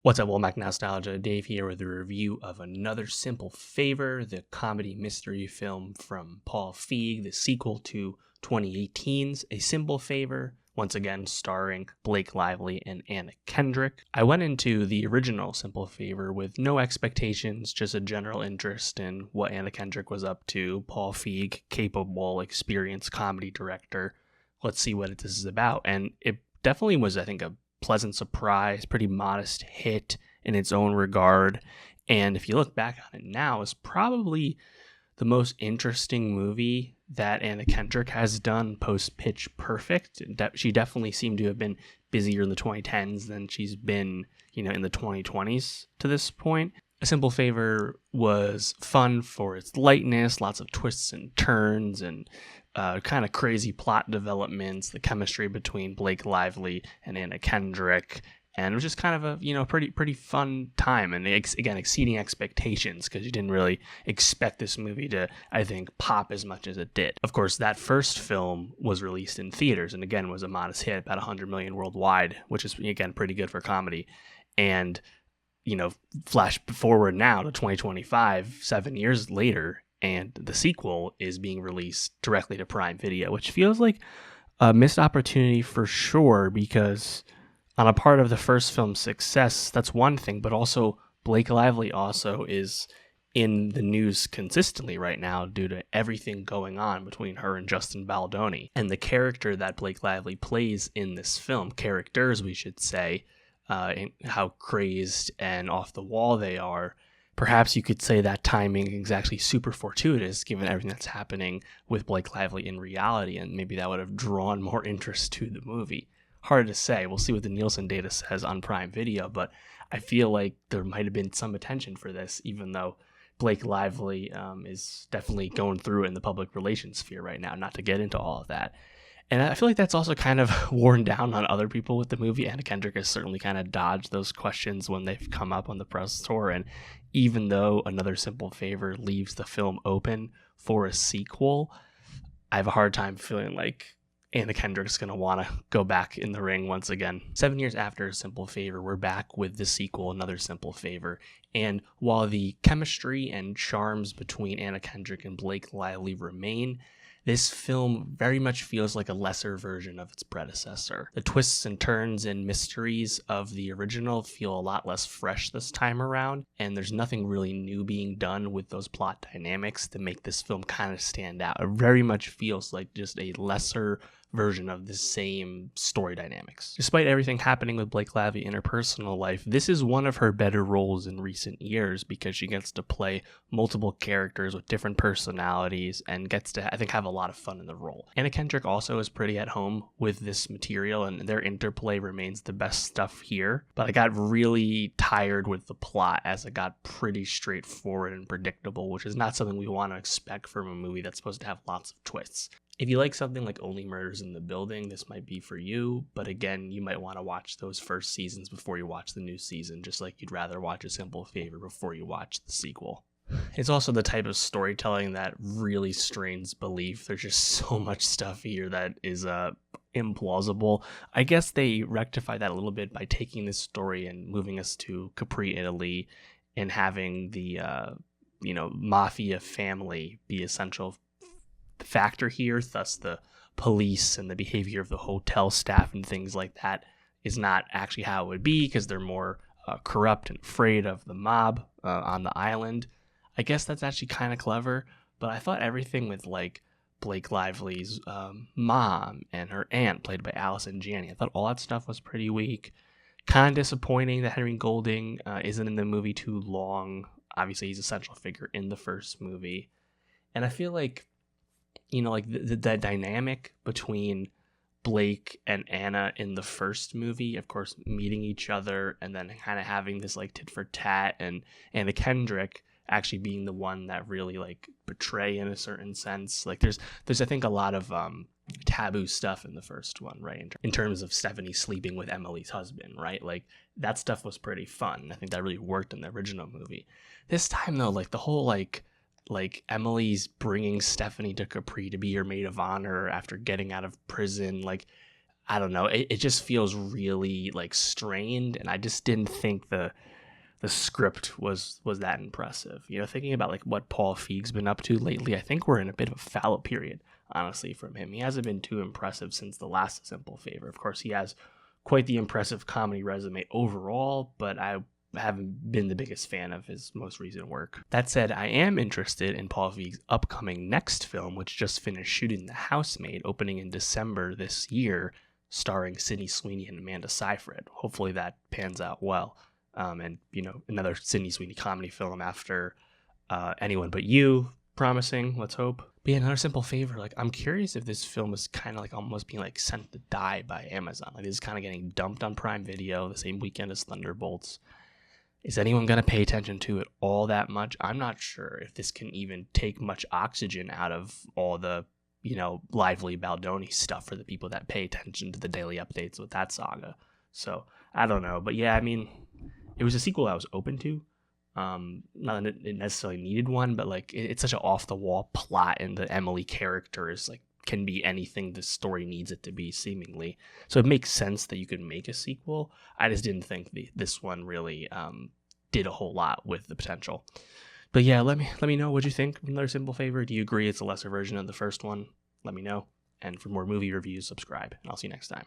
What's up, Womack Nowstalgia? Dave here with a review of Another Simple Favor, the comedy mystery film from Paul Feig, the sequel to 2018's A Simple Favor, once again starring Blake Lively and Anna Kendrick. I went into the original Simple Favor with no expectations, just a general interest in what Anna Kendrick was up to. Paul Feig, capable, experienced comedy director. Let's see what this is about. And it definitely was, I think, a pleasant surprise, pretty modest hit in its own regard. And if you look back on it now, it's probably the most interesting movie that Anna Kendrick has done post Pitch Perfect. She definitely seemed to have been busier in the 2010s than she's been, in the 2020s to this point. A Simple Favor was fun for its lightness, lots of twists and turns, and kind of crazy plot developments, the chemistry between Blake Lively and Anna Kendrick, and it was just kind of a pretty fun time, and again exceeding expectations because you didn't really expect this movie to, I think, pop as much as it did. Of course, that first film was released in theaters and again was a modest hit, about 100 million worldwide, which is again pretty good for comedy. And flash forward now to 2025, 7 years later, and the sequel is being released directly to Prime Video, which feels like a missed opportunity for sure, because on a part of the first film's success, that's one thing, but also Blake Lively also is in the news consistently right now due to everything going on between her and Justin Baldoni. And the character that Blake Lively plays in this film, characters we should say, and how crazed and off the wall they are. Perhaps you could say that timing is actually super fortuitous given everything that's happening with Blake Lively in reality, and maybe that would have drawn more interest to the movie. Hard to say. We'll see what the Nielsen data says on Prime Video, but I feel like there might have been some attention for this, even though Blake Lively is definitely going through it in the public relations sphere right now, not to get into all of that. And I feel like that's also kind of worn down on other people with the movie. Anna Kendrick has certainly kind of dodged those questions when they've come up on the press tour. And even though Another Simple Favor leaves the film open for a sequel, I have a hard time feeling like Anna Kendrick's going to want to go back in the ring once again. 7 years after A Simple Favor, we're back with the sequel, Another Simple Favor. And while the chemistry and charms between Anna Kendrick and Blake Lively remain, this film very much feels like a lesser version of its predecessor. The twists and turns and mysteries of the original feel a lot less fresh this time around, and there's nothing really new being done with those plot dynamics to make this film kind of stand out. It very much feels like just a lesser version of the same story dynamics. Despite everything happening with Blake Lively in her personal life, this is one of her better roles in recent years because she gets to play multiple characters with different personalities and gets to, I think, have a lot of fun in the role. Anna Kendrick also is pretty at home with this material, and their interplay remains the best stuff here, but I got really tired with the plot as it got pretty straightforward and predictable, which is not something we want to expect from a movie that's supposed to have lots of twists. If you like something like Only Murders in the Building, this might be for you, but again, you might want to watch those first seasons before you watch the new season, just like you'd rather watch A Simple Favor before you watch the sequel. It's also the type of storytelling that really strains belief. There's just so much stuff here that is implausible. I guess they rectify that a little bit by taking this story and moving us to Capri, Italy, and having the mafia family be essential factor here, thus the police and the behavior of the hotel staff and things like that is not actually how it would be because they're more corrupt and afraid of the mob on the island. I guess that's actually kind of clever, but I thought everything with like Blake Lively's mom and her aunt played by Allison Janney, I thought all that stuff was pretty weak. Kind of disappointing that Henry Golding isn't in the movie too long. Obviously he's a central figure in the first movie, and I feel like the dynamic between Blake and Anna in the first movie, of course, meeting each other and then kind of having this like tit for tat, and Anna Kendrick actually being the one that really like betray in a certain sense. Like there's I think a lot of taboo stuff in the first one, right? In terms of Stephanie sleeping with Emily's husband, right? Like that stuff was pretty fun. I think that really worked in the original movie. This time though, like the whole like Emily's bringing Stephanie to Capri to be her maid of honor after getting out of prison. Like, I don't know. It just feels really like strained, and I just didn't think the script was that impressive. You know, thinking about like what Paul Feig's been up to lately, I think we're in a bit of a fallow period, honestly, from him. He hasn't been too impressive since the last Simple Favor. Of course, he has quite the impressive comedy resume overall, but I haven't been the biggest fan of his most recent work. That said, I am interested in Paul Feig's upcoming next film, which just finished shooting The Housemaid, opening in December this year, starring Sydney Sweeney and Amanda Seyfried. Hopefully that pans out well. And, you know, another Sydney Sweeney comedy film after Anyone But You, promising, let's hope. But yeah, another Simple Favor. Like, I'm curious if this film is kind of like almost being like sent to die by Amazon. Like, this is kind of getting dumped on Prime Video the same weekend as Thunderbolts. Is anyone going to pay attention to it all that much? I'm not sure if this can even take much oxygen out of all the, you know, lively Baldoni stuff for the people that pay attention to the daily updates with that saga. So, I don't know. But yeah, I mean, it was a sequel I was open to. Not that it necessarily needed one, but like it's such an off-the-wall plot, and the Emily character is like can be anything the story needs it to be, seemingly. So it makes sense that you could make a sequel. I just didn't think this one really did a whole lot with the potential. But yeah, let me know what you think of Another Simple Favor. Do you agree it's a lesser version of the first one? Let me know. And for more movie reviews, subscribe, and I'll see you next time.